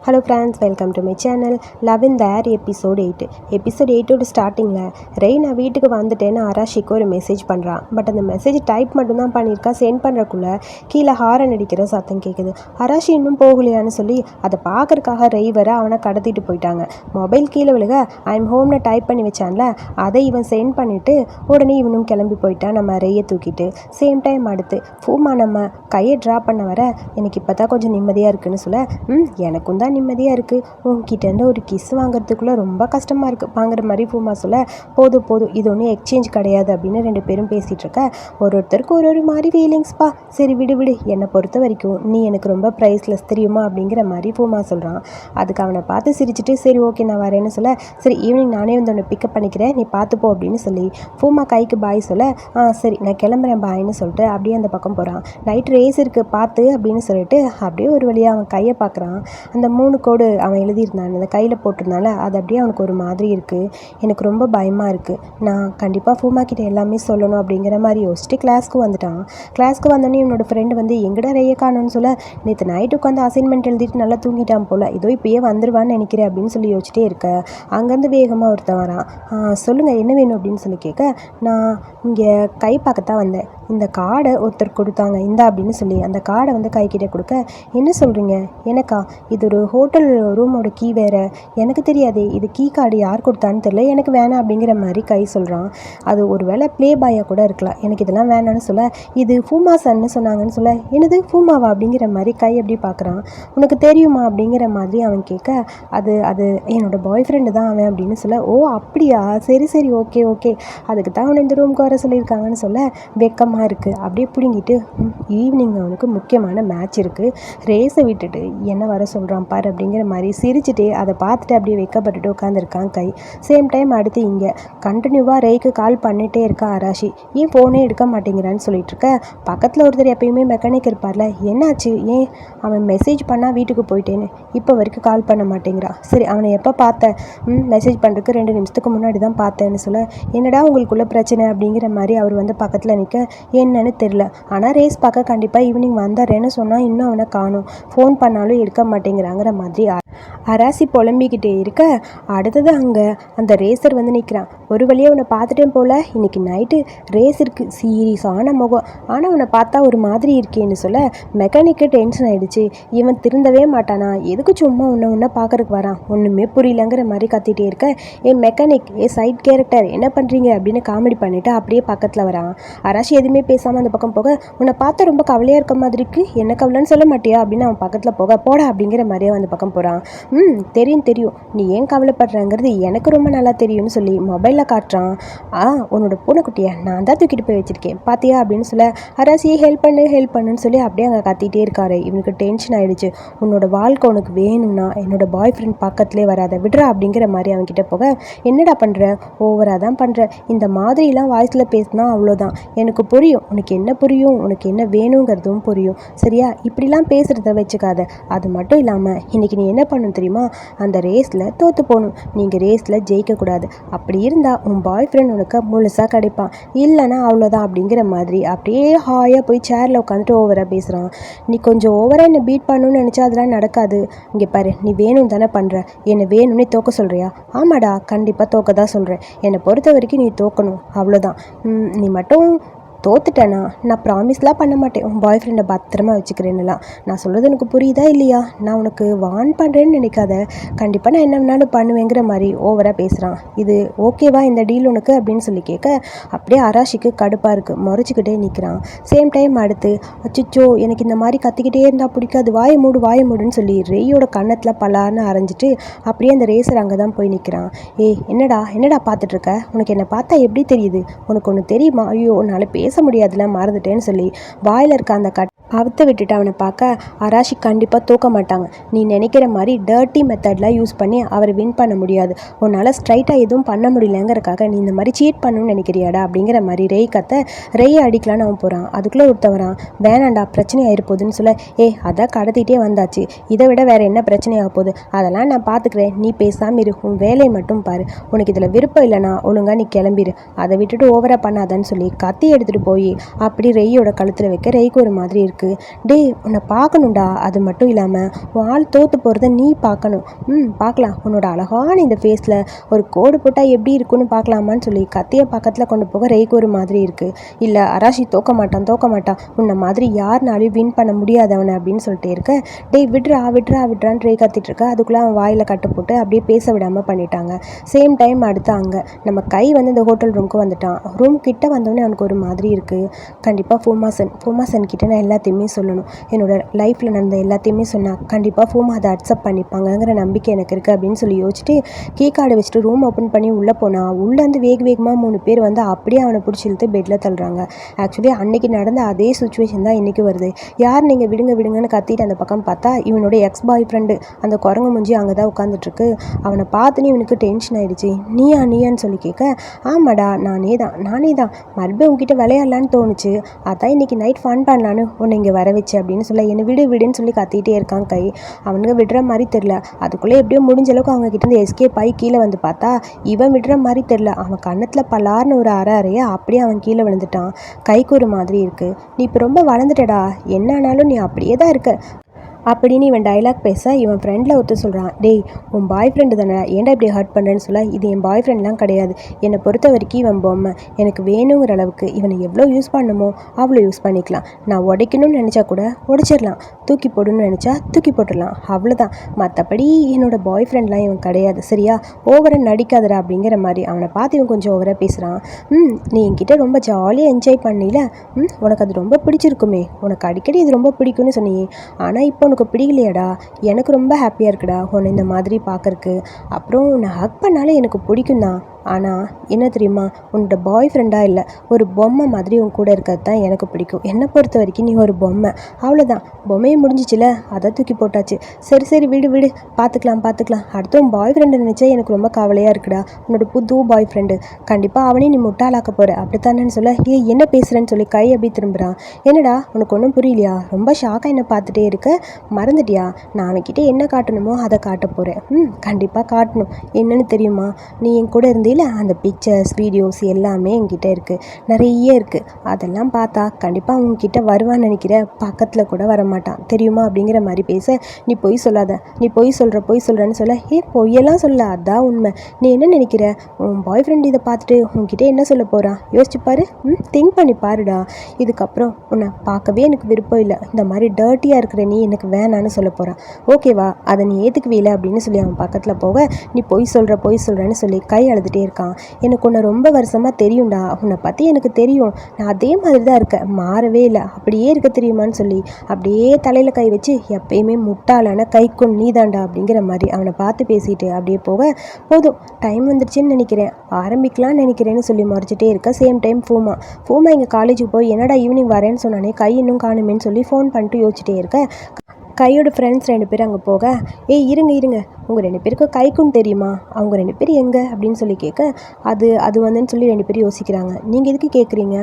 Hello friends, welcome to my channel. Love in the air episode 8. Episode 8ஓட ஸ்டார்டிங்கில் ரெய் நான் வீட்டுக்கு வந்துட்டேன்னு அராஷிக்கு ஒரு மெசேஜ் பண்ணுறான். பட் அந்த மெசேஜ் டைப் மட்டும்தான் பண்ணியிருக்கா. சென்ட் பண்ணுறக்குள்ளே கீழே ஹாரன் அடிக்கிற சத்தம் கேட்குது. அராஷி இன்னும் போகலையான்னு சொல்லி அதை பார்க்கறக்காக ரெய் வர அவனை கடத்திட்டு போயிட்டாங்க. மொபைல் கீழே விழுக ஐம் ஹோம்னு டைப் பண்ணி வச்சான்ல, அதை இவன் சென்ட் பண்ணிவிட்டு உடனே இவனும் கிளம்பி போயிட்டான் நம்ம ரெய்யை தூக்கிட்டு. சேம் டைம் அடுத்து ஃபூமா நம்ம கையை ட்ரா பண்ண வர எனக்கு இப்போ தான் கொஞ்சம் நிம்மதியாக இருக்குன்னு சொல்ல, எனக்கும் தான் நிம்மதியாக இருக்குது, உங்ககிட்டேருந்து ஒரு கிஸ் வாங்குறதுக்குள்ளே ரொம்ப கஷ்டமாக இருக்குது வாங்குற மாதிரி ஃபூமா சொல்ல, போதும் இது ஒன்றும் எக்ஸ்சேஞ்ச் கிடையாது அப்படின்னு ரெண்டு பேரும் பேசிகிட்டு இருக்க. ஒருத்தருக்கு ஒரு மாதிரி ஃபீலிங்ஸ்ப்பா. சரி விடு, என்னை பொறுத்த வரைக்கும் நீ எனக்கு ரொம்ப ப்ரைஸ்லெஸ் தெரியுமா அப்படிங்கிற மாதிரி ஃபூமா சொல்கிறான். அதுக்கு அவனை பார்த்து சிரிச்சிட்டு சரி ஓகே நான் வரேன்னு சொல்ல, சரி ஈவினிங் நானே வந்து உன்னை பிக்கப் பண்ணிக்கிறேன், நீ பார்த்துப்போ அப்படின்னு சொல்லி ஃபூமா கைக்கு பாய் சொல்ல, சரி நான் கிளம்புறேன் பாய்ன்னு சொல்லிட்டு அப்படியே அந்த பக்கம் போகிறான். நைட் ரேஸ் இருக்குது பார்த்து அப்படின்னு சொல்லிட்டு அப்படியே ஒரு வழியாக அவன் கையை பார்க்குறான். அந்த 3 கோடு அவன் எழுதியிருந்தான் அந்த கையில் போட்டிருந்தால அது அப்படியே அவனுக்கு ஒரு மாதிரி இருக்குது. எனக்கு ரொம்ப பயமாக இருக்குது, நான் கண்டிப்பாக ஃபூமா கிட்ட எல்லாமே சொல்லணும் அப்படிங்கிற மாதிரி யோசிச்சுட்டு கிளாஸ்க்கு வந்துட்டான். கிளாஸ்க்கு வந்தோடனே என்னோடய ஃப்ரெண்டு வந்து எங்கடா ரெய்ய காணோன்னு சொல்ல, நேற்று நைட்டு உட்காந்து அசைன்மெண்ட் எழுதிட்டு நல்லா தூங்கிட்டான் போல், இதோ இப்போயே வந்துடுவான்னு நினைக்கிறேன் அப்படின்னு சொல்லி யோசிச்சிட்டே இருக்க. அங்கேருந்து வேகமாக ஒருத்தன் வரான். சொல்லுங்கள் என்ன வேணும் அப்படின்னு சொல்லி கேட்க, நான் இங்கே கை பார்க்கத்தான் வந்தேன், இந்த கார்டை ஒருத்தர் கொடுத்தாங்க இந்தா அப்படின்னு சொல்லி அந்த கார்டை வந்து கைக்கிட்டே கொடுக்க, என்ன சொல்கிறீங்க எனக்கா, இது ஒரு ஹோட்டல் ரூமோட கீ வேறு, எனக்கு தெரியாதே, இது கீ கார்டு யார் கொடுத்தான்னு தெரியல, எனக்கு வேணாம் அப்படிங்கிற மாதிரி கை சொல்கிறான். அது ஒரு வேளை ப்ளே பாயாக கூட இருக்கலாம், எனக்கு இதெல்லாம் வேணான்னு சொல்ல, இது ஃபூமா சன்னு சொன்னாங்கன்னு சொல்ல, என்னது ஃபூமாவா அப்படிங்கிற மாதிரி கை எப்படி பார்க்குறான். உனக்கு தெரியுமா அப்படிங்கிற மாதிரி அவன் கேட்க, அது என்னோடய பாய் ஃப்ரெண்டு தான் அவன் அப்படின்னு சொல்ல, ஓ அப்படியா, சரி ஓகே அதுக்கு தான் அவனை இந்த ரூமுக்கு வர சொல்லியிருக்காங்கன்னு சொல்ல வெக்கமாக இருக்குது. அப்படியே பிடுங்கிட்டு ஈவினிங் அவனுக்கு முக்கியமான மேட்ச் இருக்குது, ரேஸை விட்டுட்டு என்ன வர சொல்கிறான் பாரு அப்படிங்கிற மாதிரி சிரிச்சுட்டு அதை பார்த்துட்டு அப்படியே வெக்கப்பட்டுட்டு உட்காந்துருக்கான் கை. சேம் டைம் அடுத்து இங்கே கண்டினியூவாக ரெய்க்கு கால் பண்ணிகிட்டே இருக்கா அராஷி. ஏன் ஃபோனே எடுக்க மாட்டேங்கிறான்னு சொல்லிட்டு இருக்க. பக்கத்தில் ஒருத்தர் எப்பயுமே மெக்கானிக் இருப்பார்ல, என்னாச்சு, ஏன் அவன் மெசேஜ் பண்ணால் வீட்டுக்கு போயிட்டேன்னு இப்போ வரைக்கும் கால் பண்ண மாட்டேங்கிறான். சரி அவனை எப்போ பார்த்தேன், மெசேஜ் பண்ணுறதுக்கு 2 நிமிஷத்துக்கு முன்னாடி தான் பார்த்தேன்னு சொல்ல, என்னடா உங்களுக்குள்ள பிரச்சனை அப்படிங்கிற மாதிரி அவர் வந்து பக்கத்தில் நிற்க, என்னன்னு தெரில, ஆனால் ரேஸ் பார்க்க கண்டிப்பாக ஈவினிங் வந்துடுறேன்னு சொன்னால் இன்னும் அவனை காணும், ஃபோன் பண்ணாலும் எடுக்க மாட்டேங்கிறாங்கிற மாதிரி அராசி புலம்பிக்கிட்டே இருக்க. அடுத்தது அங்கே அந்த ரேசர் வந்து நிற்கிறான். ஒரு வழியாக அவனை பார்த்துட்டேன் போல், இன்றைக்கி நைட்டு ரேஸ் இருக்குது, சீரியஸான முகம், ஆனால் அவனை பார்த்தா ஒரு மாதிரி இருக்கேன்னு சொல்ல மெக்கானிக்கு டென்ஷன் ஆகிடுச்சு. இவன் திருந்தவே மாட்டானா, எதுக்கு சும்மா உன்னை பார்க்கறதுக்கு வரான், ஒன்றுமே புரியலங்கிற மாதிரி கத்திகிட்டே இருக்க. மெக்கானிக் சைட் கேரக்டர் என்ன பண்ணுறீங்க அப்படின்னு காமெடி பண்ணிவிட்டு அப்படியே பக்கத்தில் வரான். அராஷி எதுவுமே பேசாமல் அந்த பக்கம் போக, உன்னை பார்த்தா ரொம்ப கவலையாக இருக்க மாதிரி இருக்குது, என்ன கவலைன்னு சொல்ல மாட்டியா அப்படின்னு அவன் பக்கத்தில் போடா அப்படிங்கிற மாதிரியே அந்த பக்கம் போகிறான். தெரியும் நீ ஏன் கவலைப்படுறங்கிறது எனக்கு ரொம்ப நல்லா தெரியும்னு சொல்லி மொபைலில் காட்டுறான். உன்னோட பூனைக்குட்டியை நான் தான் தூக்கிட்டு போய் வச்சுருக்கேன் பாத்தியா அப்படின்னு சொல்ல, அராசியை ஹெல்ப் பண்ணுன்னு சொல்லி அப்படியே அங்கே கத்திகிட்டே இருக்காரு. இவனுக்கு டென்ஷன் ஆகிடுச்சு. உன்னோட வாழ்க்கை உனக்கு வேணும்னா என்னோட பாய் ஃப்ரெண்ட் பக்கத்துலேயே வராத, விடுறா அப்படிங்கிற மாதிரி அவன்கிட்ட போக, என்னடா பண்ணுற, ஓவராக தான் பண்ணுற, இந்த மாதிரிலாம் வாய்ஸில் பேசினா அவ்வளோதான், எனக்கு புரியும், உனக்கு என்ன புரியும், உனக்கு என்ன வேணுங்கிறதும் புரியும், சரியா, இப்படிலாம் பேசுகிறத வச்சுக்காத. அது மட்டும் இல்லாமல் இன்றைக்கி நீ என்ன பண்ணணும் தெரியுமா, அந்த ரேஸில் தோற்று போகணும், நீங்கள் ரேஸில் ஜெயிக்கக்கூடாது, அப்படி இருந்தால் உன் பாய் ஃப்ரெண்ட் உனக்கு முழுசாக கிடைப்பான், இல்லைனா அவ்வளோதான் அப்படிங்கிற மாதிரி அப்படியே ஹாயாக போய் சேரில் உட்காந்துட்டு ஓவராக பேசுகிறான். நீ கொஞ்சம் ஓவராக என்னை பீட் பண்ணணும்னு நினச்சா அதெல்லாம் நடக்காது. இங்கே பாரு, நீ வேணும் தானே பண்ணுற, என்னை வேணும்னே தோக்க சொல்கிறியா, ஆமாடா கண்டிப்பாக தோக்க தான் சொல்கிறேன், என்னை பொறுத்த வரைக்கும் நீ தோக்கணும் அவ்வளோதான், நீ மட்டும் தோத்துட்டேனா நான் ப்ராமிஸ்லாம் பண்ண மாட்டேன், உன் பாய் ஃப்ரெண்டை பத்திரமா வச்சுக்கிறேன்னுலாம், நான் சொல்கிறது எனக்கு புரியுதா இல்லையா, நான் உனக்கு வான் பண்ணுறேன்னு நினைக்காத, கண்டிப்பாக நான் என்ன வேணாலும் பண்ணுவேங்கிற மாதிரி ஓவராக பேசுகிறான். இது ஓகேவா இந்த டீல் உனக்கு அப்படின்னு சொல்லி கேட்க, அப்படியே அராஷிக்கு கடுப்பாக இருக்குது, முறைச்சிக்கிட்டே நிற்கிறான். சேம் டைம் அடுத்து, அச்சிச்சோ எனக்கு இந்த மாதிரி கத்திக்கிட்டே இருந்தால் பிடிக்காது, வாயை மூடுன்னு சொல்லி ரெய்யோட கன்னத்தில் பலான்னு அரைஞ்சிட்டு அப்படியே அந்த ரேசர் அங்கே தான் போய் நிற்கிறான். என்னடா பார்த்துட்ருக்க, உனக்கு என்னை பார்த்தா எப்படி தெரியுது, உனக்கு ஒன்று தெரியுமா, ஐயோ நாளை பேச முடியாதுல மறந்துட்டேன்னு சொல்லி வாயில் இருக்க அந்த அவுத்து விட்டுட்டு அவனை பார்க்க, அராஷி கண்டிப்பாக தூக்க மாட்டாங்க, நீ நினைக்கிற மாதிரி டர்ட்டி மெத்தட்லாம் யூஸ் பண்ணி அவரை வின் பண்ண முடியாது, உன்னால் ஸ்ட்ரைட்டாக எதுவும் பண்ண முடியலங்கிறக்காக நீ இந்த மாதிரி சீட் பண்ணணும்னு நினைக்கிறியாடா அப்படிங்கிற மாதிரி ரெய்யை அடிக்கலான்னு அவன் போகிறான். அதுக்குள்ளே ஒருத்தவரான், வேணாண்டா பிரச்சனை ஆகிருப்போகுதுன்னு சொல்ல, அதான் கடத்திட்டே வந்தாச்சு, இதை விட வேறு என்ன பிரச்சனை ஆக போகுது, அதெல்லாம் நான் பார்த்துக்கிறேன், நீ பேசாமல் இரு, உன் வேலையை மட்டும் பாரு, உனக்கு இதில் விருப்பம் இல்லைனா ஒழுங்காக நீ கிளம்பிடு, அதை விட்டுட்டு ஓவராக பண்ணாதான்னு சொல்லி கத்தி எடுத்துகிட்டு தூக்கிட்டு போய் அப்படி ரெய்யோட கழுத்தில் வைக்க ரெய்க்கு ஒரு மாதிரி இருக்குது. டேய் உன்னை பார்க்கணும்டா, அது மட்டும் இல்லாமல் உன் ஆள் தோற்று போகிறத நீ பார்க்கணும். பார்க்கலாம், உன்னோட அழகான இந்த ஃபேஸில் ஒரு கோடு போட்டால் எப்படி இருக்குன்னு பார்க்கலாமான்னு சொல்லி கத்தியை பக்கத்தில் கொண்டு போக ரெய்க்கு ஒரு மாதிரி இருக்குது. இல்லை அராஷி தோக்க மாட்டான் உன்னை மாதிரி யாருனாலையும் வின் பண்ண முடியாதவனை அப்படின்னு சொல்லிட்டு இருக்க. டேய் விட்றா விட்றா விட்றான்னு ரே கத்திட்டு இருக்க. அதுக்குள்ளே அவன் வாயில் கட்டு போட்டு அப்படியே பேச விடாமல் பண்ணிட்டாங்க. சேம் டைம் அடுத்து அங்கே நம்ம கை வந்து இந்த ஹோட்டல் ரூமுக்கு வந்துட்டான். ரூம் கிட்ட வந்தோடனே அவனுக்கு ஒரு மாதிரி இருக்குது. கண்டிப்பாக ஃபோமாசன் கிட்ட நான் எல்லாத்தையுமே சொல்லணும். என்னோட லைஃப்பில் நடந்த எல்லாத்தையுமே சொன்னால் கண்டிப்பாக ஃபோமா அதை அக்செப்ட் பண்ணிப்பாங்கங்கிற நம்பிக்கை எனக்கு இருக்குது அப்படின்னு சொல்லி யோசிச்சுட்டு கீ கார்டை வச்சுட்டு ரூம் ஓப்பன் பண்ணி உள்ளே போனால் உள்ளேருந்து வேகமாக 3 பேர் வந்து அப்படியே அவனை பிடிச்சி இழுத்து பெட்டில் தள்ளுறாங்க. ஆக்சுவலி அன்றைக்கி நடந்த அதே சுச்சுவேஷன் தான் இன்றைக்கி வருது. யார் நீங்கள் விடுங்கன்னு கத்திட்டு அந்த பக்கம் பார்த்தா இவனோட எக்ஸ் பாய் ஃப்ரெண்டு அந்த குரங்கு முஞ்சி அங்கே தான் உட்காந்துட்ருக்கு. அவனை பார்த்துன்னு இவனுக்கு டென்ஷன் ஆகிடுச்சு. நீயான்னு சொல்லி கேட்க, ஆமாடா நானே தான் மறுபடியும் உங்ககிட்ட விளையாடலான்னு தோணுச்சு, அதான் இன்றைக்கி நைட் ஃபன் பண்ணலான்னு உன்னை இங்கே வர வச்சு அப்படின்னு சொல்ல என்னை விடுன்னு சொல்லி கத்திகிட்டே இருக்கான் கை. அவனுங்க விடுற மாதிரி தெரில. அதுக்குள்ளே எப்படியோ முடிஞ்ச அளவுக்கு அவங்க கிட்டேருந்து எஸ்கேப் ஆகி கீழே வந்து பார்த்தா இவன் விடுற மாதிரி தெரில. அவன் கன்னத்தில் பலார்னு ஒரு அறைய அப்படியே அவன் கீழே விழுந்துட்டான். கைக்கு ஒரு மாதிரி இருக்குது. நீ இப்போ ரொம்ப வளர்ந்துட்டடா, என்ன ஆனாலும் நீ அப்படியே தான் இருக்க அப்படின்னு இவன் டைலாக் பேச இவன் ஃப்ரெண்டில் ஒருத்தர் சொல்கிறான், டேய் உன் பாய் ஃப்ரெண்டு தானே, ஏன்டா இப்படி ஹர்ட் பண்ணுறேன்னு சொல்ல, இது என் பாய் ஃப்ரெண்ட்லாம் கிடையாது, என்னை பொறுத்த வரைக்கும் இவன் பொம்மை, எனக்கு வேணுங்கிற அளவுக்கு இவனை எவ்வளோ யூஸ் பண்ணணுமோ அவ்வளோ யூஸ் பண்ணிக்கலாம், நான் உடைக்கணும்னு நினச்சா கூட உடைச்சிடலாம், தூக்கி போடணும்னு நினச்சா தூக்கி போட்டுடலாம், அவ்வளோதான், மற்றபடி என்னோடய பாய் ஃப்ரெண்ட்லாம் இவன் கிடையாது, சரியா, ஓவராக நடிக்காதடா அப்படிங்கிற மாதிரி அவனை பார்த்து இவன் கொஞ்சம் ஓவராக பேசுகிறான். நீ என்கிட்ட ரொம்ப ஜாலியாக என்ஜாய் பண்ணில, உனக்கு அது ரொம்ப பிடிச்சிருக்குமே, உனக்கு அடிக்கடி இது ரொம்ப பிடிக்கும்னு சொன்னியே, ஆனால் இப்போ உனக்கு பிடிக்கலையாடா, எனக்கு ரொம்ப ஹாப்பியாக இருக்குடா உன்னை இந்த மாதிரி பார்க்கறக்கு, அப்புறம் உன்னை ஹக் பண்ணாலே எனக்கு பிடிக்கும் தான், ஆனால் என்ன தெரியுமா, உன்னோட பாய் ஃப்ரெண்டாக இல்லை, ஒரு பொம்மை மாதிரி உன் கூட இருக்கிறது தான் எனக்கு பிடிக்கும், என்னை பொறுத்த வரைக்கும் நீ ஒரு பொம்மை, அவ்வளோதான், பொம்மையை முடிஞ்சிச்சில, அதை தூக்கி போட்டாச்சு, சரி விடு பார்த்துக்கலாம், அடுத்து உன் பாய் ஃப்ரெண்டை நினச்சா எனக்கு ரொம்ப கவலையாக இருக்குடா, உன்னோட புது பாய் ஃப்ரெண்டு, கண்டிப்பாக அவனே நீ முட்டாளாக்க போகிற அப்படித்தானேன்னு சொல்ல, என்ன பேசுகிறேன்னு சொல்லி கை அப்படி திரும்புகிறான். என்னடா உனக்கு ஒன்றும் புரியலையா, ரொம்ப ஷாக்காக என்னை பார்த்துட்டே இருக்க, மறந்துட்டியா, நான் அவன்கிட்ட என்ன காட்டணுமோ அதை காட்ட போகிறேன், கண்டிப்பாக காட்டணும், என்னன்னு தெரியுமா, நீ என் கூட இருந்து அந்த பிக்சர்ஸ் வீடியோஸ் எல்லாமே என்கிட்ட இருக்குது, நிறைய இருக்குது, அதெல்லாம் பார்த்தா கண்டிப்பாக அவங்கக்கிட்ட வருவான்னு நினைக்கிற, பக்கத்தில் கூட வரமாட்டான் தெரியுமா அப்படிங்கிற மாதிரி பேச, நீ பொய் சொல்லாத, நீ பொய் சொல்கிறன்னு சொல்ல, பொய்யெல்லாம் சொல்ல, அதான் உண்மை, நீ என்ன நினைக்கிற, உன் பாய் ஃப்ரெண்ட் இதை பார்த்துட்டு உங்ககிட்ட என்ன சொல்ல போகிறான், யோசிச்சு பாரு, திங்க் பண்ணி பாருடா, இதுக்கப்புறம் உன்னை பார்க்கவே எனக்கு விருப்பம் இல்லை, இந்த மாதிரி டர்ட்டியாக இருக்கிற நீ எனக்கு வேணான்னு சொல்ல போகிறான், ஓகேவா, அதை நீ ஏற்றுக்குவீல அப்படின்னு சொல்லி அவன் பக்கத்தில் போக, நீ பொய் சொல்கிறேன்னு சொல்லி கை அழுதுட்டே இருக்கான். எனக்கு உன்னை ரொம்ப வருஷமாக தெரியும்டா, உன்னை பற்றி எனக்கு தெரியும், நான் அதே மாதிரி தான் இருக்கேன், மாறவே இல்லை, அப்படியே இருக்க தெரியுமான்னு சொல்லி அப்படியே தலையில் கை வச்சு, எப்பயுமே முட்டாளான கைக்குன் நீதாண்டா அப்படிங்கிற மாதிரி அவனை பார்த்து பேசிட்டு அப்படியே போக, போதும் டைம் வந்துருச்சுன்னு நினைக்கிறேன், ஆரம்பிக்கலான்னு நினைக்கிறேன்னு சொல்லி மறைச்சிட்டே இருக்க. சேம் டைம் ஃபூமா இங்கே காலேஜுக்கு போய் என்னடா ஈவினிங் வரேன்னு சொன்னானே, கை இன்னும் காணுமேன்னு சொல்லி ஃபோன் பண்ணிட்டு யோசிச்சுட்டே இருக்க. கையோட ஃப்ரெண்ட்ஸ் 2 பேர் அங்கே போக, இருங்க உங்கள் 2 பேருக்கும் கைக்குன்னு தெரியுமா, அவங்க 2 பேர் எங்கே அப்படின்னு சொல்லி கேட்க, அது வந்துன்னு சொல்லி 2 பேர் யோசிக்கிறாங்க. நீங்கள் எதுக்கு கேட்குறீங்க,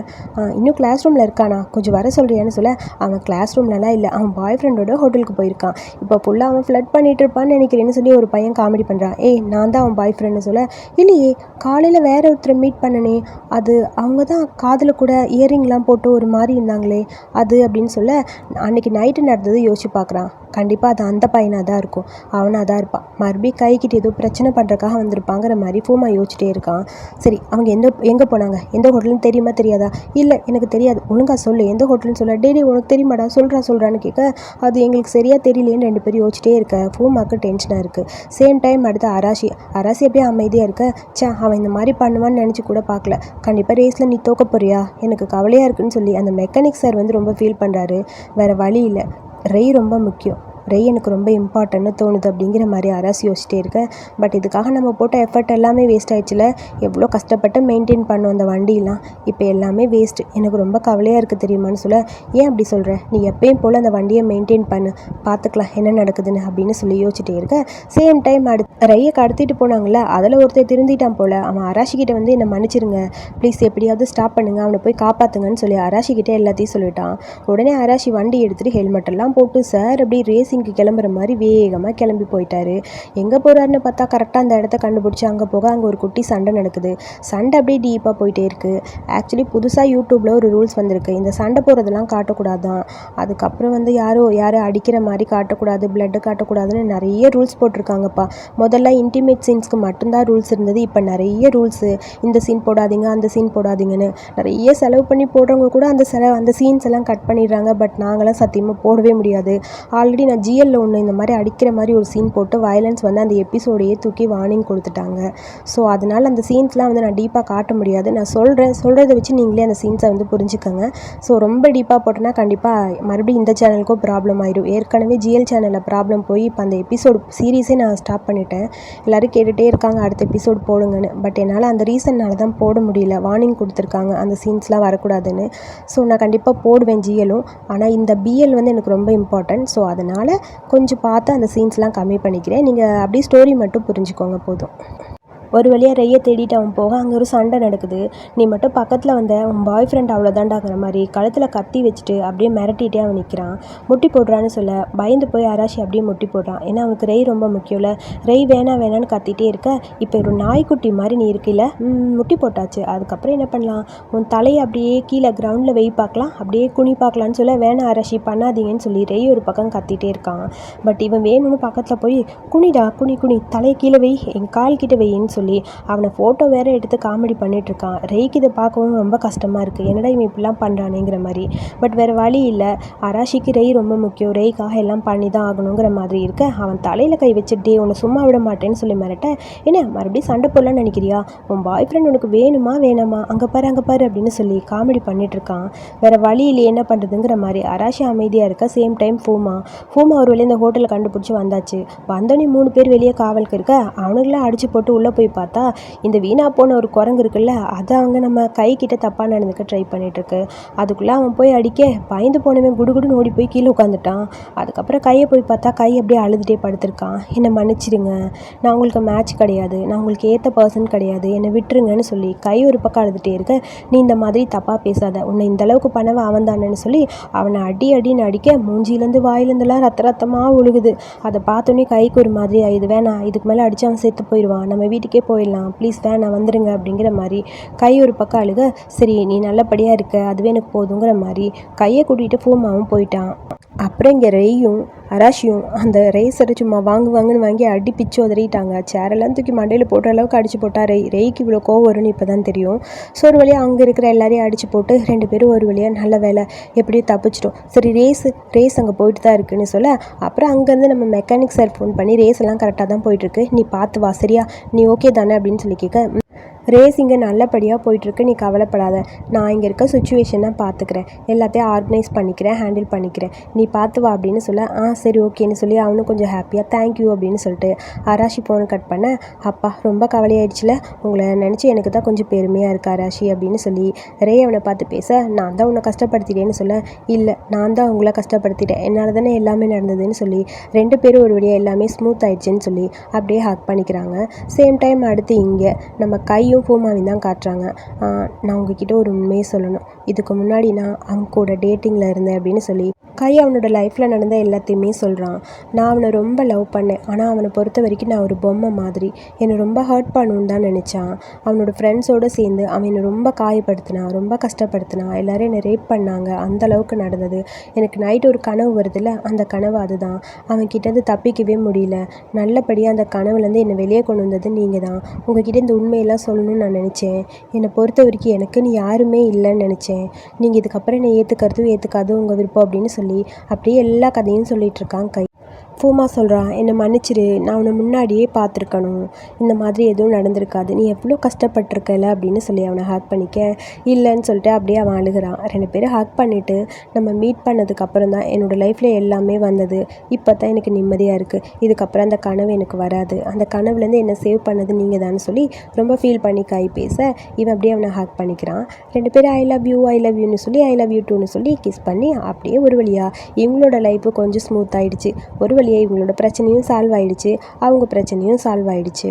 இன்னும் கிளாஸ் ரூமில் இருக்கானா, கொஞ்சம் வர சொல்கிறியான்னு சொல்ல, அவன் கிளாஸ் ரூம்லலாம் இல்லை, அவன் பாய் ஃப்ரெண்டோட ஹோட்டலுக்கு போயிருக்கான், இப்போ ஃபுல்லாக அவன் ஃப்ளட் பண்ணிட்டு இருப்பான்னு நினைக்கிறேன்னு சொல்லி ஒரு பையன் காமெடி பண்ணுறான். நான் தான் அவன் பாய் ஃப்ரெண்டுன்னு சொல்ல, இல்லையே காலையில் வேற ஒருத்தரை மீட் பண்ணனே, அது அவங்க தான் காதில் கூட இயரிங்லாம் போட்டு ஒரு மாதிரி இருந்தாங்களே அது அப்படின்னு சொல்ல, அன்றைக்கி நைட்டு நடந்தது யோசிச்சு பார்க்குறான். கண்டிப்பாக அது அந்த பையனாக தான் இருக்கும், அவனாக தான் இருப்பான், மறுபடியும் கைக்கிட்ட ஏதோ பிரச்சனை பண்ணுறக்காக வந்திருப்பாங்கிற மாதிரி ஃபூமா யோசிச்சிட்டே இருக்கான். சரி அவங்க எங்கே போனாங்க, எந்த ஹோட்டல்னு தெரியுமா தெரியாதா, இல்லை எனக்கு தெரியாது, ஒழுங்காக சொல்லு எந்த ஹோட்டல்னு சொல்ல, டெய்லி உனக்கு தெரியுமாடா சொல்கிறான்னு கேட்க, அது எங்களுக்கு சரியாக தெரியலேன்னு 2 பேரும் யோசிச்சிட்டே இருக்க. ஃபூமாக்கு டென்ஷனாக இருக்குது. சேம் டைம் அடுத்து அராஷி அப்படியே அமைதியாக இருக்க, அவன் இந்த மாதிரி பண்ணுவான்னு நினச்சி கூட பார்க்கல, கண்டிப்பாக ரேஸில் நீ தோக்க போறியா, எனக்கு கவலையாக இருக்குன்னு சொல்லி அந்த மெக்கானிக் சார் வந்து ரொம்ப ஃபீல் பண்ணுறாரு. வேறு வழி இல்லை, ரெய் ரொம்ப முக்கியம், ரெய் எனக்கு ரொம்ப இம்பார்ட்டன்ட்னு தோணுது அப்படிங்கிற மாதிரி அராசி யோசிச்சிட்டே இருக்கேன். பட் இதுக்காக நம்ம போட்ட எஃபர்ட் எல்லாமே வேஸ்ட் ஆயிடுச்சுல, எவ்வளோ கஷ்டப்பட்டு மெயின்டைன் பண்ணோம் அந்த வண்டியெலாம், இப்போ எல்லாமே வேஸ்ட்டு, எனக்கு ரொம்ப கவலையாக இருக்குது தெரியுமான்னு சொல்ல, ஏன் அப்படி சொல்கிற, நீ எப்பயும் போல் அந்த வண்டியை மெயின்டைன் பண்ணு, பார்த்துக்கலாம் என்ன நடக்குதுன்னு அப்படின்னு சொல்லி யோசிச்சிட்டே இருக்கேன். சேம் டைம் ரெய்யை கடத்திட்டு போனாங்களே, அதில் ஒருத்தர் திருந்திட்டான் போல், அவன் அராஷிக்கிட்ட வந்து என்னை மன்னிச்சிருங்க ப்ளீஸ், எப்படியாவது ஸ்டாப் பண்ணுங்க, அவனை போய் காப்பாற்றுங்கன்னு சொல்லி அராஷிக்கிட்டே எல்லாத்தையும் சொல்லிட்டான். உடனே அராஷி வண்டி எடுத்துகிட்டு ஹெல்மெட்டெல்லாம் போட்டு சார் அப்படி ரேசிங் சீனுக்கு கிளம்புற மாதிரி வேகமாக கிளம்பி போயிட்டாரு. எங்கே போகிறாருன்னு பார்த்தா கரெக்டாக அந்த இடத்த கண்டுபிடிச்சி அங்கே போக அங்கே ஒரு குட்டி சண்டை நடக்குது. சண்டை அப்படியே டீப்பாக போயிட்டே இருக்குது. ஆக்சுவலி புதுசாக யூடியூப்பில் ஒரு ரூல்ஸ் வந்திருக்கு, இந்த சண்டை போகிறதெல்லாம் காட்டக்கூடாதான். அதுக்கப்புறம் யாரும் அடிக்கிற மாதிரி காட்டக்கூடாது, பிளட்டு காட்டக்கூடாதுன்னு நிறைய ரூல்ஸ் போட்டிருக்காங்கப்பா. முதல்ல இன்டிமேட் சீன்ஸ்க்கு மட்டும்தான் ரூல்ஸ் இருந்தது, இப்போ நிறைய ரூல்ஸு. இந்த சீன் போடாதீங்க, அந்த சீன் போடாதீங்கன்னு நிறைய செலவு பண்ணி போடுறவங்க கூட அந்த சீன்ஸ் எல்லாம் கட் பண்ணிடுறாங்க. பட் நாங்களாம் சத்தியமாக போடவே முடியாது. ஆல்ரெடி நான் ஜிஎல்ல ஒன்று இந்த மாதிரி அடிக்கிற மாதிரி ஒரு சீன் போட்டு வயலன்ஸ் வந்து அந்த எபிசோடையே தூக்கி வார்னிங் கொடுத்துட்டாங்க. ஸோ அதனால் அந்த சீன்ஸ்லாம் வந்து நான் டீப்பாக காட்ட முடியாது. நான் சொல்கிறத வச்சு நீங்களே அந்த சீன்ஸை வந்து புரிஞ்சுக்கோங்க. ஸோ ரொம்ப டீப்பாக போட்டோன்னா கண்டிப்பாக மறுபடியும் இந்த சேனலுக்கும் ப்ராப்ளம் ஆயிடும். ஏற்கனவே ஜிஎல் சேனலில் ப்ராப்ளம் போய் இப்போ அந்த எபிசோடு சீரீஸே நான் ஸ்டாப் பண்ணிட்டேன். எல்லோரும் கேட்டுகிட்டே இருக்காங்க அடுத்த எபிசோடு போடுங்கன்னு. பட் என்னால் அந்த ரீசன்னால் தான் போட முடியல. வார்னிங் கொடுத்துருக்காங்க அந்த சீன்ஸ்லாம் வரக்கூடாதுன்னு. ஸோ நான் கண்டிப்பாக போடுவேன் ஜிஎலும். ஆனால் இந்த பிஎல் வந்து எனக்கு ரொம்ப இம்பார்ட்டன்ட். ஸோ அதனால் கொஞ்சம் பார்த்து அந்த சீன்ஸ்லாம் கம்மி பண்ணிக்கிறேன். நீங்கள் அப்படியே ஸ்டோரி மட்டும் புரிஞ்சுக்கோங்க போதும். ஒரு வழியாக ரெய்யை தேடிட்டு அவன் போக அங்கே ஒரு சண்டை நடக்குது. நீ மட்டும் பக்கத்தில் வந்த உன் பாய் ஃப்ரெண்ட் அவ்வளோதாண்டாங்கிற மாதிரி கழுத்தில் கத்தி வச்சுட்டு அப்படியே மிரட்டிகிட்டே அவன் நிற்கிறான். முட்டி போடுறான்னு சொல்ல பயந்து போய் அராஷி அப்படியே முட்டி போடுறான். ஏன்னா அவனுக்கு ரெய் ரொம்ப முக்கியம்ல. ரெய் வேணான்னு கத்திட்டே இருக்க, இப்போ ஒரு நாய்க்குட்டி மாதிரி நீ இருக்கில்ல, முட்டி போட்டாச்சு, அதுக்கப்புறம் என்ன பண்ணலாம், உன் தலையை அப்படியே கீழே கிரவுண்டில் வெய் பார்க்கலாம், அப்படியே குனி பார்க்கலான்னு சொல்ல வேணாம் அராஷி பண்ணாதீங்கன்னு சொல்லி ரெய் ஒரு பக்கம் கத்திட்டே இருக்கான். பட் இவன் வேணும்னு பக்கத்தில் போய் குனிடா குனி தலையை கீழே வெய், என் கால் கிட்ட வெயின்னு சொல்லி அவனை ஃபோட்டோ வேறு எடுத்து காமெடி பண்ணிகிட்ருக்கான். ரெய்க்கு இதை பார்க்கவும் ரொம்ப கஷ்டமாக இருக்குது, என்னடா இவன் இப்படிலாம் பண்ணுறானேங்கிற மாதிரி. பட் வேறு வழி இல்லை, அராஷிக்கு ரெய் ரொம்ப முக்கியம், ரெய்க்காக எல்லாம் பண்ணி தான் ஆகணுங்கிற மாதிரி இருக்க அவன் தலையில் கை வச்சுட்டே உன்னை சும்மா விட மாட்டேன்னு சொல்லி மிரட்ட, என்ன மறுபடியும் சண்டை போடலான்னு நினைக்கிறியா, உன் பாய் ஃப்ரெண்ட் உனக்கு வேணுமா வேணாமா, அங்கே பாரு அப்படின்னு சொல்லி காமெடி பண்ணிகிட்ருக்கான். வேறு வழி இல்லை என்ன பண்ணுறதுங்கிற மாதிரி அராஷி அமைதியாக இருக்க. சேம் டைம் ஃபூமா ஒரு வழியாக இந்த ஹோட்டலை கண்டுபிடிச்சி வந்தாச்சு. வந்தோடனே 3 பேர் வெளியே காவலுக்கு இருக்க, அவனுங்களாம் அடித்து போட்டு உள்ளே போய் பார்த்தா இந்த வீணா போன ஒரு குரங்கு இருக்குல்ல, அதை அவங்க நம்ம கை கிட்ட தப்பாக நடந்துக்க ட்ரை பண்ணிகிட்ருக்கு. அதுக்குள்ளே அவன் போய் அடிக்க பயந்து போனவன் குடுகுடுன்னு ஓடி போய் கீழே உட்காந்துட்டான். அதுக்கப்புறம் கையை போய் பார்த்தா கை அப்படியே அழுதுகிட்டே படுத்திருக்கான். என்னை மன்னிச்சிடுங்க, நான் உங்களுக்கு மேட்ச் கிடையாது, நான் உங்களுக்கு ஏற்ற பர்சன் கிடையாது, என்னை விட்டுருங்கன்னு சொல்லி கை ஒரு பக்கம் அழுதுகிட்டே இருக்க, நீ இந்த மாதிரி தப்பாக பேசாத, உன்னை இந்தளவுக்கு பண்ணவ அவன் தானேன்னு சொல்லி அவனை அடின்னு அடிக்க மூஞ்சிலேருந்து வாயிலேருந்துலாம் ரத்தமாக ஒழுகுது. அதை பார்த்தோன்னே கைக்கு ஒரு மாதிரி ஆயிடுது. வேணாம், இதுக்கு மேலே அடித்து அவன் செத்து போயிடுவான், நம்ம வீட்டுக்கே போயிடலாம், ப்ளீஸ் வேணாம் வந்துருங்க அப்படிங்கிற மாதிரி கை ஒரு பக்கம் அழுக, சரி நீ நல்லபடியாக இருக்க அதுவே எனக்கு போதுங்கிற மாதிரி கையை கூட்டிகிட்டு ஃபூமாவும் போயிட்டான். அப்புறம் இங்கே ரெய்யும் அராஷியும் அந்த ரேஸரை சும்மா வாங்குன்னு வாங்கி அடி பிச்சு உதறிட்டாங்க. சேரெல்லாம் தூக்கி மண்டையில் போடுற அளவுக்கு அடிச்சு போட்டா ரெய்க்கு இவ்வளோ கோவம் வரும்னு இப்போ தான் தெரியும். ஸோ ஒரு வழியாக அங்கே இருக்கிற எல்லாரையும் அடிச்சு போட்டு 2 பேரும் ஒரு வழியாக நல்ல வேலை எப்படியோ தப்பிச்சிட்டோம். சரி ரேஸ் அங்கே போயிட்டு தான் இருக்குன்னு சொல்ல, அப்புறம் அங்கேருந்து நம்ம மெக்கானிக் சார் ஃபோன் பண்ணி ரேஸ் எல்லாம் கரெக்டாக தான் போயிட்டுருக்கு, நீ பார்த்து வா சரியா, நீ ஓகே தானே அப்படின்னு சொல்லி கேட்க, ரேஸ் இங்கே நல்லபடியாக போயிட்டுருக்கு, நீ கவலைப்படாத, நான் இங்கே இருக்க சுச்சுவேஷனை பார்த்துக்கிறேன், எல்லாத்தையும் ஆர்கனைஸ் பண்ணிக்கிறேன், ஹேண்டில் பண்ணிக்கிறேன், நீ பார்த்து வா அப்படின்னு சொல்ல, சரி ஓகேன்னு சொல்லி அவனும் கொஞ்சம் ஹாப்பியாக தேங்க்யூ அப்படின்னு சொல்லிட்டு அராஷி ஃபோனை கட் பண்ண, அப்பா ரொம்ப கவலையாயிடுச்சுல, உங்களை நினச்சி எனக்கு தான் கொஞ்சம் பெருமையாக இருக்கு அராஷி அப்படின்னு சொல்லி ரே அவனை பார்த்து பேச, நான் தான் உன்னை கஷ்டப்படுத்திட்டேன்னு சொல்ல, இல்லை நான் தான் உங்களை கஷ்டப்படுத்திட்டேன், என்னால் தானே எல்லாமே நடந்ததுன்னு சொல்லி 2 பேரும் ஒரு வழியாக எல்லாமே ஸ்மூத் ஆயிடுச்சுன்னு சொல்லி அப்படியே ஹக் பண்ணிக்கிறாங்க. சேம் டைம் அடுத்து இங்கே நம்ம கையும் ஃபூமாவையும் தான் காட்டுறாங்க. நான் உங்ககிட்ட ஒரு உண்மையை சொல்லணும், இதுக்கு முன்னாடி நான் அவங்க கூட டேட்டிங்கில் இருந்தேன் அப்படின்னு சொல்லி கை அவனோட லைஃப்பில் நடந்த எல்லாத்தையுமே சொல்கிறான். நான் அவனை ரொம்ப லவ் பண்ணேன், ஆனால் அவனை பொறுத்த வரைக்கும் நான் ஒரு பொம்மை மாதிரி, என்னை ரொம்ப ஹர்ட் பண்ணணுன்னு தான் நினச்சான். அவனோட ஃப்ரெண்ட்ஸோடு சேர்ந்து அவன் என்னை ரொம்ப காயப்படுத்தினான், ரொம்ப கஷ்டப்படுத்தினான், எல்லோரும் என்னை ரேப் பண்ணாங்க, அந்தளவுக்கு நடந்தது. எனக்கு நைட் ஒரு கனவு வருதுல்ல, அந்த கனவு அதுதான், அவன் கிட்டேருந்து தப்பிக்கவே முடியல, நல்லபடியாக அந்த கனவுலேருந்து என்னை வெளியே கொண்டு வந்தது நீங்கள் தான், உங்ககிட்ட இந்த உண்மையெல்லாம் சொல்லணும்னு நான் நினச்சேன், என்னை பொறுத்த வரைக்கும் எனக்குன்னு யாருமே இல்லைன்னு நினச்சேன், நீங்கள் இதுக்கப்புறம் என்னை ஏற்றுக்காதும் உங்கள் விருப்பம் அப்படின்னு சொல்லி அப்படியே எல்லா கதையும் சொல்லிட்டு இருக்கான் கை. ஃபூமா சொல்கிறான், என்னை மன்னிச்சிடு, நான் உன்னை முன்னாடியே பார்த்துருக்கணும், இந்த மாதிரி எதுவும் நடந்திருக்காது, நீ எவ்வளோ கஷ்டப்பட்டிருக்கல அப்படின்னு சொல்லி அவனை ஹேக் பண்ணிக்க, இல்லைன்னு சொல்லிட்டு அப்படியே அவன் அழுகிறான். 2 பேரும் ஹேக் பண்ணிவிட்டு நம்ம மீட் பண்ணதுக்கப்புறம் தான் என்னோடய லைஃப்பில் எல்லாமே வந்தது, இப்போ தான் எனக்கு நிம்மதியாக இருக்குது, இதுக்கப்புறம் அந்த கனவு எனக்கு வராது, அந்த கனவுலேருந்து என்னை சேவ் பண்ணது நீங்கள் தான் சொல்லி ரொம்ப ஃபீல் பண்ணி கை பேச, இவன் அப்படியே அவனை ஹேக் பண்ணிக்கிறான். 2 பேரும் ஐ லவ் யூன்னு சொல்லி ஐ லவ் யூ டூன்னு சொல்லி கிஸ் பண்ணி அப்படியே ஒரு வழியாக இவங்களோட லைஃப்பு கொஞ்சம் ஸ்மூத் ஆகிடுச்சு. ஒரு வழியாக இவங்களோட பிரச்சனையும் சால்வ் ஆகிடுச்சு, அவங்க பிரச்சனையும் சால்வ் ஆகிடுச்சு.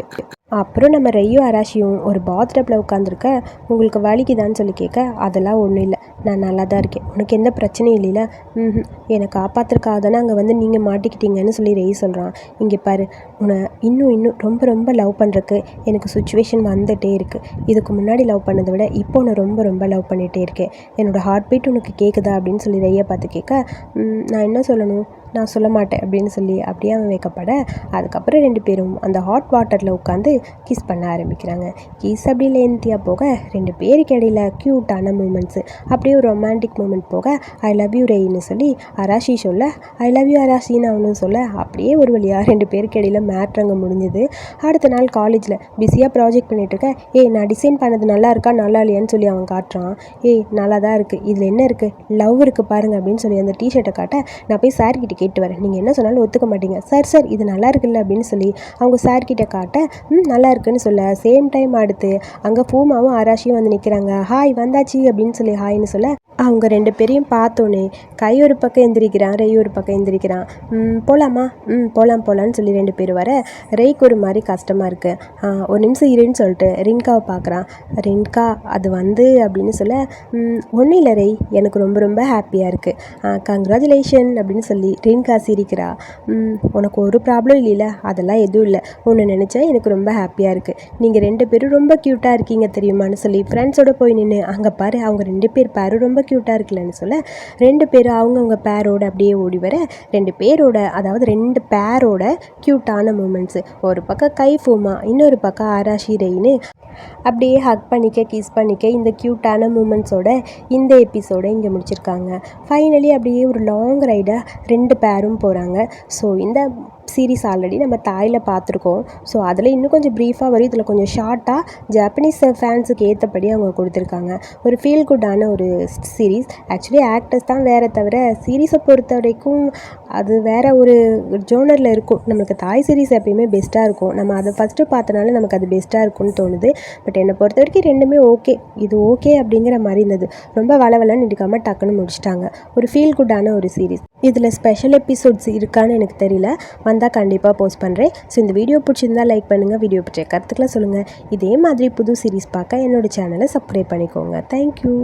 அப்புறம் நம்ம ரெய்யும் அராஷியும் ஒரு பாத்டப்பில் உட்காந்துருக்க, உங்களுக்கு வலிக்குதான்னு சொல்லி கேட்க, அதெல்லாம் ஒன்றும் இல்லை, நான் நல்லா தான் இருக்கேன், உனக்கு எந்த பிரச்சனையும் இல்லைல்ல. ம், என்னை காப்பாற்றுறக்காக தானே அங்கே வந்து நீங்கள் மாட்டிக்கிட்டீங்கன்னு சொல்லி ரெய் சொல்கிறான். இங்கே பாரு, உன்னை இன்னும் இன்னும் ரொம்ப ரொம்ப லவ் பண்ணுறக்கு எனக்கு சுச்சுவேஷன் வந்துகிட்டே இருக்குது. இதுக்கு முன்னாடி லவ் பண்ணதை விட இப்போ உன்னை ரொம்ப ரொம்ப லவ் பண்ணிகிட்டே இருக்கேன். என்னோடய ஹார்ட் பீட் உனக்கு கேட்குதா அப்படின்னு சொல்லி ரெய்யை பார்த்து கேட்க, நான் என்ன சொல்லணும், நான் சொல்ல மாட்டேன் அப்படின்னு சொல்லி அப்படியே அவன் வைக்கப்பட, அதுக்கப்புறம் 2 பேரும் அந்த ஹாட் வாட்டரில் உட்காந்து கிஸ் பண்ண ஆரம்பிக்கிறாங்க. கிஸ் அப்படி லென்த்தியாக போக 2 பேருக்கு இடையில க்யூட்டான மூமெண்ட்ஸு, அப்படியே ஒரு ரொமான்டிக் மூமெண்ட் போக ஐ லவ் யூ ரெய்ன்னு சொல்லி அராஷி சொல்ல, ஐ லவ் யூ அராஷின்னு அவனும் சொல்ல, அப்படியே ஒரு வழியாக 2 பேருக்கு இடையில மேட்ரங்க முடிஞ்சுது. அடுத்த நாள் காலேஜில் பிஸியாக ப்ராஜெக்ட் பண்ணிகிட்ருக்க, நான் டிசைன் பண்ணது நல்லா இருக்கா நல்லா இல்லையான்னு சொல்லி அவன் காட்டுறான். நல்லா தான் இருக்குது, இதில் என்ன இருக்குது, லவ் இருக்குது பாருங்கள் அப்படின்னு சொல்லி அந்த டிஷர்ட்டை காட்ட, நான் போய் சார்கிட்ட கேட்டு வரேன், நீங்கள் என்ன சொன்னாலும் ஒத்துக்க மாட்டீங்க சார், சார் இது நல்லா இருக்குல்ல அப்படின்னு சொல்லி அவங்க சார்கிட்ட காட்ட, நல்லா இருக்குன்னு சொல்ல, சேம் டைம் அடுத்து அங்கே பூமாவும் ஆராஷியும் வந்து நிற்கிறாங்க. ஹாய் வந்தாச்சு அப்படின்னு சொல்லி ஹாய்ன்னு சொல்ல, அவங்க 2 பேரையும் பார்த்தோன்னே கை ஒரு பக்கம் எந்திரிக்கிறான், ரெய் ஒரு பக்கம் எந்திரிக்கிறான். போகலாமா, போகலான்னு சொல்லி 2 பேர் வர, ரெய்க்கு ஒரு மாதிரி கஷ்டமாக இருக்குது. ஒரு நிமிஷம் இருன்னு சொல்லிட்டு ரின்காவை பார்க்குறான். ரின்கா அது வந்து அப்படின்னு சொல்ல, ஒன்றும் இல்லை ரெய், எனக்கு ரொம்ப ரொம்ப ஹாப்பியாக இருக்குது, கங்க்ராச்சுலேஷன் அப்படின்னு சொல்லி ரின்கா சிரிக்கிறா. உனக்கு ஒரு ப்ராப்ளம் இல்லைல்ல, அதெல்லாம் எதுவும் இல்லை, ஒன்று நினச்சா எனக்கு ரொம்ப ஹாப்பியாக இருக்குது, நீங்கள் 2 பேரும் ரொம்ப க்யூட்டாக இருக்கீங்க தெரியுமான்னு சொல்லி ஃப்ரெண்ட்ஸோடு போய் நின்று, அங்கே பாரு அவங்க 2 பேர் பேரும் ரொம்ப க்யூட்டாக இருக்குல்லன்னு சொல்ல, 2 பேரும் அவங்கவுங்க பேரோட அப்படியே ஓடி வர, 2 பேரோட அதாவது 2 பேரோட க்யூட்டான மூமெண்ட்ஸு, ஒரு பக்கம் கை ஃபூமா, இன்னொரு பக்கம் ஆராஷி ரெய்னு அப்படியே ஹக் பண்ணிக்க கிஸ் பண்ணிக்க இந்த க்யூட்டான மூமெண்ட்ஸோட இந்த எபிசோடை இங்கே முடிச்சிருக்காங்க. ஃபைனலி அப்படியே ஒரு லாங் ரைடாக 2 பேரும் போகிறாங்க. ஸோ இந்த சீரீஸ் ஆல்ரெடி நம்ம தாயில் பார்த்துருக்கோம். ஸோ அதில் இன்னும் கொஞ்சம் ப்ரீஃபாக வரும், இதில் கொஞ்சம் ஷார்ட்டாக ஜாப்பனீஸ் ஃபேன்ஸுக்கு ஏற்றபடி அவங்க கொடுத்துருக்காங்க. ஒரு ஃபீல் குட்டான ஒரு சீரீஸ். ஆக்சுவலி ஆக்டர்ஸ் தான் வேறு, தவிர சீரீஸை பொறுத்த வரைக்கும் அது வேறு ஒரு ஜோனரில் இருக்கும். நம்மளுக்கு தாய் சீரீஸ் எப்பயுமே பெஸ்ட்டாக இருக்கும், நம்ம அதை ஃபஸ்ட்டு பார்த்தனால நமக்கு அது பெஸ்ட்டாக இருக்கும்னு தோணுது. பட் என்னை பொறுத்த வரைக்கும் ரெண்டுமே ஓகே, இது ஓகே அப்படிங்கிற மாதிரி இருந்தது. ரொம்ப வளவலன்னு இருக்காமல் டக்குன்னு முடிச்சிட்டாங்க. ஒரு ஃபீல் குட்டான ஒரு சீரீஸ். இதில் ஸ்பெஷல் எபிசோட்ஸ் இருக்கான்னு எனக்கு தெரியல, வந்தால் கண்டிப்பாக போஸ்ட் பண்ணுறேன். ஸோ இந்த வீடியோ பிடிச்சிருந்தால் லைக் பண்ணுங்கள், வீடியோ பிடிச்ச கருத்துக்களை சொல்லுங்கள். இதே மாதிரி புது சீரீஸ் பார்க்க என்னோடய சேனலை சப்ஸ்கிரைப் பண்ணிக்கோங்க. தேங்க்யூ.